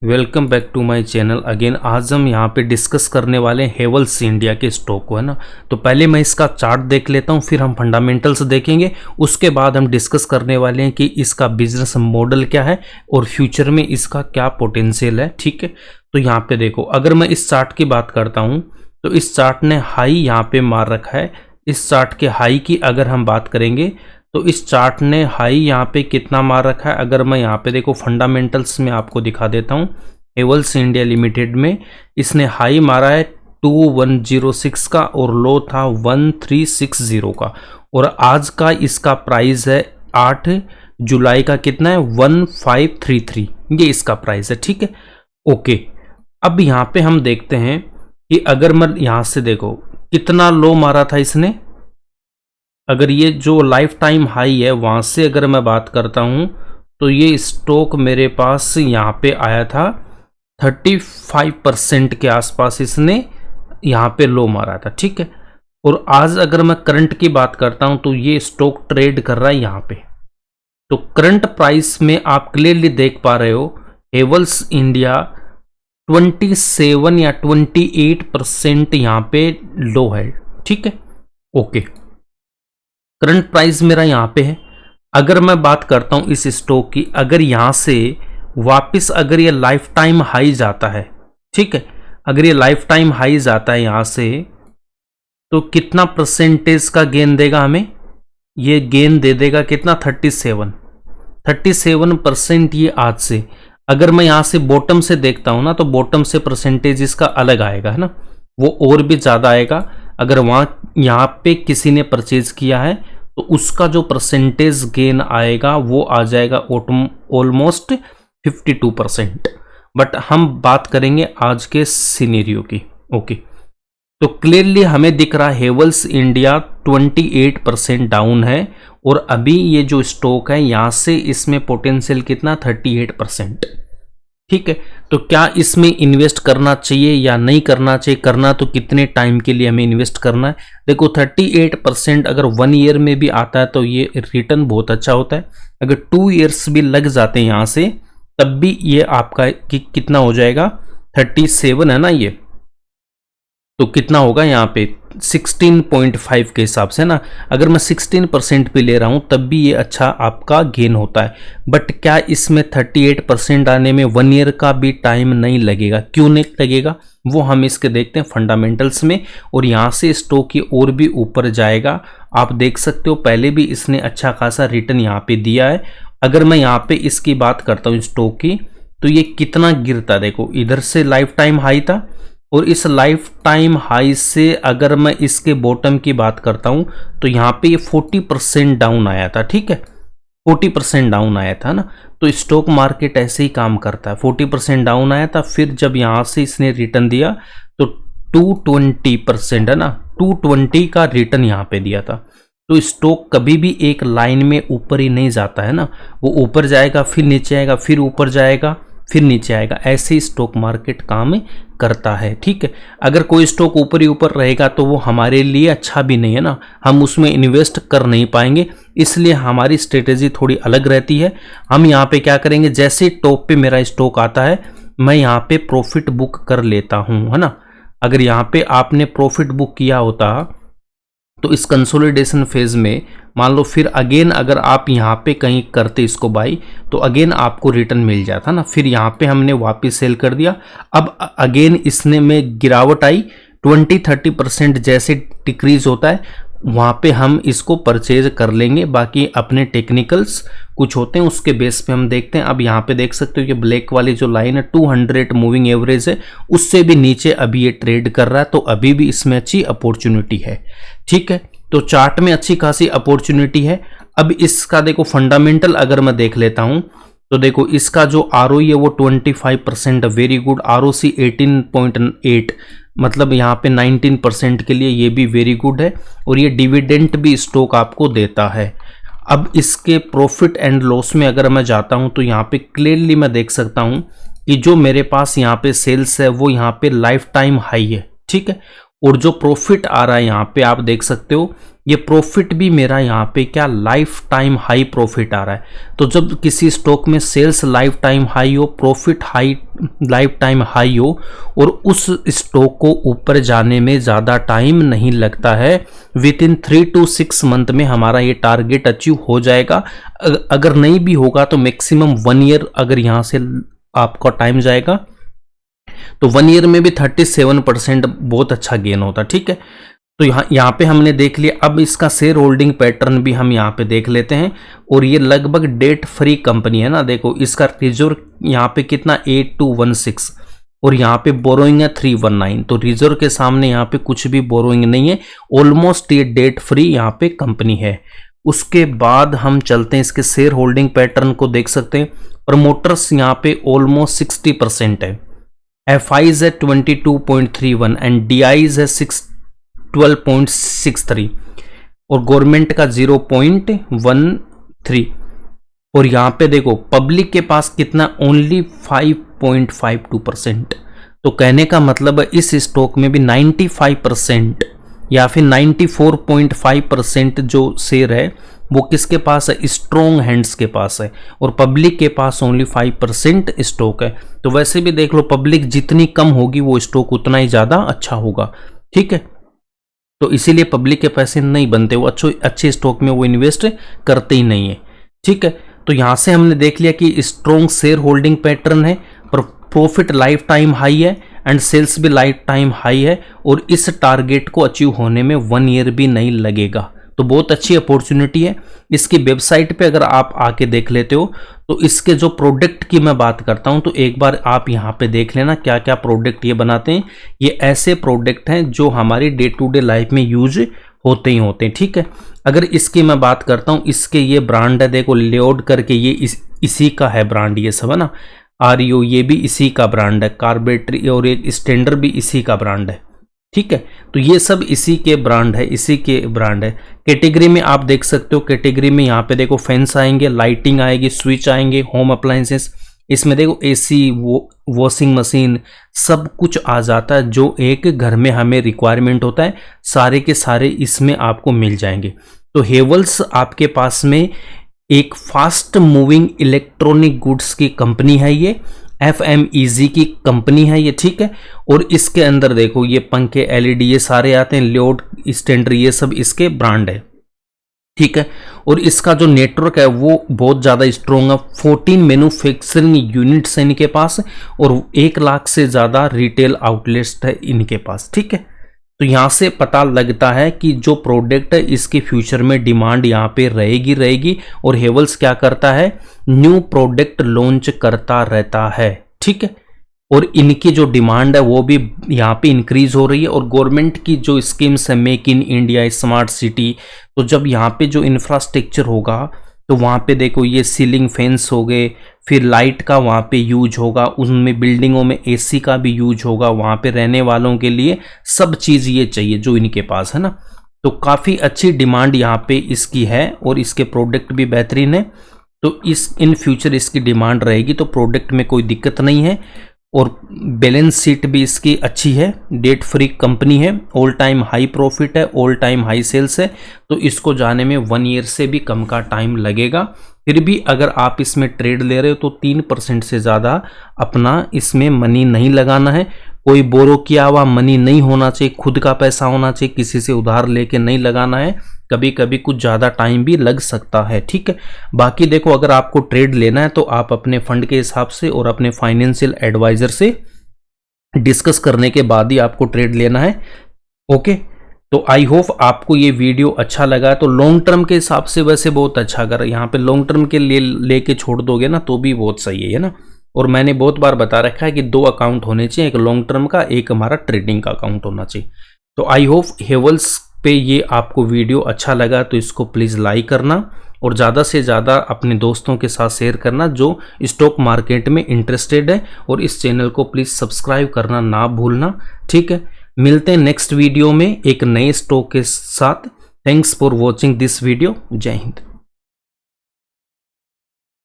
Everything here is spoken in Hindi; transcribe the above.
Welcome back to my channel again. आज हम यहाँ पे डिस्कस करने वाले हैं हेवल्स इंडिया के स्टॉक को, है ना। तो पहले मैं इसका चार्ट देख लेता हूँ, फिर हम फंडामेंटल्स देखेंगे। उसके बाद हम डिस्कस करने वाले हैं कि इसका बिजनेस मॉडल क्या है और फ्यूचर में इसका क्या पोटेंशियल है। ठीक है, तो यहाँ पे देखो, अगर मैं इस चार्ट की बात करता हूँ तो इस चार्ट ने हाई यहाँ पे मार रखा है। इस चार्ट के हाई की अगर हम बात करेंगे तो इस चार्ट ने हाई यहाँ पे कितना मार रखा है। अगर मैं यहाँ पे देखो फंडामेंटल्स में आपको दिखा देता हूँ, हेवल्स इंडिया लिमिटेड में इसने हाई मारा है 2106 का और लो था 1360 का, और आज का इसका प्राइस है 8 जुलाई का कितना है 1533, ये इसका प्राइस है। ठीक है, ओके। अब यहाँ पे हम देखते हैं कि अगर मैं यहाँ से देखो कितना लो मारा था इसने। अगर ये जो लाइफ टाइम हाई है वहाँ से अगर मैं बात करता हूँ तो ये स्टॉक मेरे पास यहाँ पे आया था 35% के आसपास इसने यहाँ पे लो मारा था। ठीक है, और आज अगर मैं करंट की बात करता हूँ तो ये स्टॉक ट्रेड कर रहा है यहाँ पे। तो करंट प्राइस में आप क्लियरली देख पा रहे हो हेवल्स इंडिया 27 या 28% यहाँ पे लो है। ठीक है, ओके। करंट प्राइस मेरा यहाँ पे है। अगर मैं बात करता हूँ इस स्टॉक की, अगर यहाँ से वापस अगर ये लाइफ टाइम हाई जाता है, ठीक है, अगर ये लाइफ टाइम हाई जाता है यहाँ से, तो कितना परसेंटेज का गेन देगा हमें? ये गेन दे देगा कितना 37% ये आज से। अगर मैं यहाँ से बॉटम से देखता हूँ ना तो बॉटम से परसेंटेज इसका अलग आएगा, है ना, वो और भी ज़्यादा आएगा। अगर वहाँ यहाँ पे किसी ने परचेज किया है तो उसका जो परसेंटेज गेन आएगा वो आ जाएगा ऑलमोस्ट 52%। बट हम बात करेंगे आज के सिनेरियो की। ओके, तो क्लियरली हमें दिख रहा है हेवल्स इंडिया 28% डाउन है, और अभी ये जो स्टॉक है यहाँ से इसमें पोटेंशियल कितना 38%। ठीक है, तो क्या इसमें इन्वेस्ट करना चाहिए या नहीं करना चाहिए? करना तो कितने टाइम के लिए हमें इन्वेस्ट करना है? देखो 38% अगर 1 ईयर में भी आता है तो ये रिटर्न बहुत अच्छा होता है। अगर 2 ईयर्स भी लग जाते हैं यहाँ से तब भी ये आपका कितना हो जाएगा 37 है ना ये, तो कितना होगा यहाँ पे 16.5 के हिसाब से ना। अगर मैं 16% पे ले रहा हूँ तब भी ये अच्छा आपका गेन होता है। बट क्या इसमें 38% आने में 1 ईयर का भी टाइम नहीं लगेगा? क्यों नहीं लगेगा, वो हम इसके देखते हैं फंडामेंटल्स में। और यहाँ से स्टॉक की और भी ऊपर जाएगा। आप देख सकते हो पहले भी इसने अच्छा खासा रिटर्न यहाँ पे दिया है। अगर मैं यहाँ पे इसकी बात करता हूँ स्टॉक की, तो ये कितना गिरता, देखो इधर से लाइफ टाइम हाई था और इस लाइफ टाइम हाई से अगर मैं इसके बॉटम की बात करता हूं तो यहाँ पे ये 40% डाउन आया था। ठीक है, 40% डाउन आया था ना। तो स्टॉक मार्केट ऐसे ही काम करता है, 40% डाउन आया था, फिर जब यहाँ से इसने रिटर्न दिया तो 220% है ना, 220 का रिटर्न यहाँ पे दिया था। तो स्टॉक कभी भी एक लाइन में ऊपर ही नहीं जाता है ना, वो ऊपर जाएगा फिर नीचे आएगा, फिर ऊपर जाएगा फिर नीचे आएगा। ऐसे ही स्टॉक मार्केट काम करता है। ठीक है, अगर कोई स्टॉक ऊपर ही ऊपर रहेगा तो वो हमारे लिए अच्छा भी नहीं है ना, हम उसमें इन्वेस्ट कर नहीं पाएंगे। इसलिए हमारी स्ट्रेटेजी थोड़ी अलग रहती है। हम यहाँ पे क्या करेंगे, जैसे टॉप पे मेरा स्टॉक आता है मैं यहाँ पे प्रॉफिट बुक कर लेता हूँ, है ना। अगर यहाँ पे आपने प्रॉफिट बुक किया होता तो इस कंसोलिडेशन फेज में मान लो फिर अगेन अगर आप यहाँ पे कहीं करते इसको बाई तो अगेन आपको रिटर्न मिल जाता ना। फिर यहाँ पे हमने वापस सेल कर दिया, अब अगेन इसने में गिरावट आई 20-30% जैसे डिक्रीज होता है वहाँ पे हम इसको परचेज कर लेंगे। बाकी अपने टेक्निकल्स कुछ होते हैं उसके बेस पे हम देखते हैं। अब यहाँ पे देख सकते हो कि ब्लैक वाली जो लाइन है 200 मूविंग एवरेज है, उससे भी नीचे अभी ये ट्रेड कर रहा है, तो अभी भी इसमें अच्छी अपॉर्चुनिटी है। ठीक है, तो चार्ट में अच्छी खासी अपॉर्चुनिटी है। अब इसका देखो फंडामेंटल अगर मैं देख लेता हूँ तो देखो इसका जो ROE है वो 25%, वेरी गुड। ROC 18.8, मतलब यहाँ पे 19% के लिए ये भी वेरी गुड है। और ये डिविडेंड भी स्टॉक आपको देता है। अब इसके प्रॉफिट एंड लॉस में अगर मैं जाता हूँ तो यहाँ पे क्लियरली मैं देख सकता हूँ कि जो मेरे पास यहाँ पे सेल्स है वो यहाँ पे लाइफ टाइम हाई है। ठीक है, और जो प्रॉफिट आ रहा है यहाँ पे आप देख सकते हो ये प्रॉफिट भी मेरा यहाँ पे क्या लाइफ टाइम हाई प्रॉफिट आ रहा है। तो जब किसी स्टॉक में सेल्स लाइफ टाइम हाई हो, profit high life time high हो, और उस स्टॉक को ऊपर जाने में ज़्यादा टाइम नहीं लगता है, विद इन 3 to 6 मंथ में हमारा ये टारगेट अचीव हो जाएगा। अगर नहीं भी होगा तो मैक्सिमम 1 ईयर अगर यहाँ से आपका टाइम जाएगा तो 1 ईयर में भी 37% बहुत अच्छा गेन होता। ठीक है, तो यहाँ पे हमने देख लिया। अब इसका शेयर होल्डिंग पैटर्न भी हम यहाँ पे देख लेते हैं, और ये लगभग डेट फ्री कंपनी है ना। देखो इसका रिजर्व यहाँ पे कितना 8216, और यहाँ पे बोरोइंग है 319, तो रिजर्व के सामने यहाँ पे कुछ भी बोरोइंग नहीं है। ऑलमोस्ट ये डेट फ्री यहाँ पे कंपनी है। उसके बाद हम चलते हैं इसके शेयर होल्डिंग पैटर्न को देख सकते हैं। प्रमोटर्स यहाँ पे ऑलमोस्ट 60% है, FIs है 22.31 एंड DIs है 12.63, और गवर्नमेंट का 0.13। और यहाँ पे देखो पब्लिक के पास कितना, ओनली 5.52%। तो कहने का मतलब है इस स्टॉक में भी 95% या फिर 94.5% जो शेयर है वो किसके पास है, स्ट्रॉन्ग हैंड्स के पास है, और पब्लिक के पास ओनली 5% स्टॉक है। तो वैसे भी देख लो, पब्लिक जितनी कम होगी वो स्टॉक उतना ही ज़्यादा अच्छा होगा। ठीक है, तो इसीलिए पब्लिक के पैसे नहीं बनते, वो अच्छे स्टॉक में वो इन्वेस्ट करते ही नहीं है। ठीक है, तो यहाँ से हमने देख लिया कि स्ट्रॉन्ग शेयर होल्डिंग पैटर्न है, पर प्रॉफिट लाइफ टाइम हाई है एंड सेल्स भी लाइफ टाइम हाई है, और इस टारगेट को अचीव होने में 1 ईयर भी नहीं लगेगा। तो बहुत अच्छी अपॉर्चुनिटी है। इसकी वेबसाइट पे अगर आप आके देख लेते हो तो इसके जो प्रोडक्ट की मैं बात करता हूं, तो एक बार आप यहाँ पे देख लेना क्या क्या प्रोडक्ट ये बनाते हैं। ये ऐसे प्रोडक्ट हैं जो हमारी डे टू डे लाइफ में यूज होते ही होते हैं। ठीक है, अगर इसकी मैं बात करता हूँ, इसके ये ब्रांड है, देखो लेओड करके, ये इसी का है ब्रांड, ये सब है ना, REO ये भी इसी का ब्रांड है, कार्बेटरी और एक स्टैंडर्ड भी इसी का ब्रांड है। ठीक है, तो ये सब इसी के ब्रांड है, इसी के ब्रांड है। कैटेगरी में आप देख सकते हो, कैटेगरी में यहाँ पे देखो फैंस आएंगे, लाइटिंग आएगी, स्विच आएंगे, होम अप्लायंसेस, इसमें देखो AC, वॉशिंग मशीन, सब कुछ आ जाता है जो एक घर में हमें रिक्वायरमेंट होता है, सारे के सारे इसमें आपको मिल जाएंगे। तो हेवल्स आपके पास में एक फास्ट मूविंग इलेक्ट्रॉनिक गुड्स की कंपनी है, ये FMEG की कंपनी है ये। ठीक है, और इसके अंदर देखो ये पंखे, LED ये सारे आते हैं, लेओड, स्टैंडर्ड, ये सब इसके ब्रांड है। ठीक है, और इसका जो नेटवर्क है वो बहुत ज़्यादा स्ट्रॉन्ग है। 14 मैन्युफैक्चरिंग यूनिट्स है इनके पास, और 1 लाख से ज़्यादा रिटेल आउटलेट्स है इनके पास। ठीक है, तो यहाँ से पता लगता है कि जो प्रोडक्ट है इसके फ्यूचर में डिमांड यहाँ पे रहेगी। और हेवल्स क्या करता है, न्यू प्रोडक्ट लॉन्च करता रहता है। ठीक है, और इनकी जो डिमांड है वो भी यहाँ पे इंक्रीज हो रही है। और गवर्नमेंट की जो स्कीम्स है, make in India, smart city, तो जब यहाँ पे जो इंफ्रास्ट्रक्चर होगा तो वहाँ पे देखो ये सीलिंग फैंस हो गए, फिर लाइट का वहाँ पे यूज होगा, उनमें बिल्डिंगों में AC का भी यूज होगा, वहाँ पे रहने वालों के लिए सब चीज़ ये चाहिए जो इनके पास है ना। तो काफ़ी अच्छी डिमांड यहाँ पे इसकी है, और इसके प्रोडक्ट भी बेहतरीन है। तो इन फ्यूचर इसकी डिमांड रहेगी, तो प्रोडक्ट में कोई दिक्कत नहीं है। और बैलेंस शीट भी इसकी अच्छी है, डेट फ्री कंपनी है, ऑल टाइम हाई प्रॉफिट है, ऑल टाइम हाई सेल्स है। तो इसको जाने में 1 ईयर से भी कम का टाइम लगेगा। फिर भी अगर आप इसमें ट्रेड ले रहे हो तो 3% से ज़्यादा अपना इसमें मनी नहीं लगाना है। कोई बोरो किया हुआ मनी नहीं होना चाहिए, खुद का पैसा होना चाहिए, किसी से उधार लेके नहीं लगाना है। कभी कभी कुछ ज़्यादा टाइम भी लग सकता है। ठीक है, बाकी देखो अगर आपको ट्रेड लेना है तो आप अपने फंड के हिसाब से और अपने फाइनेंशियल एडवाइजर से डिस्कस करने के बाद ही आपको ट्रेड लेना है। ओके, तो आई होप आपको ये वीडियो अच्छा लगा। तो लॉन्ग टर्म के हिसाब से वैसे बहुत अच्छा, अगर यहाँ पे लॉन्ग टर्म के लिए लेके छोड़ दोगे ना तो भी बहुत सही है ना। और मैंने बहुत बार बता रखा है कि 2 अकाउंट होने चाहिए, एक लॉन्ग टर्म का, एक हमारा ट्रेडिंग का अकाउंट होना चाहिए। तो आई होप हेवल्स पे ये आपको वीडियो अच्छा लगा तो इसको प्लीज़ लाइक करना, और ज़्यादा से ज़्यादा अपने दोस्तों के साथ शेयर करना जो स्टॉक मार्केट में इंटरेस्टेड है, और इस चैनल को प्लीज़ सब्सक्राइब करना ना भूलना। ठीक है, मिलते हैं नेक्स्ट वीडियो में एक नए स्टॉक के साथ। Thanks for watching this video. जय हिंद।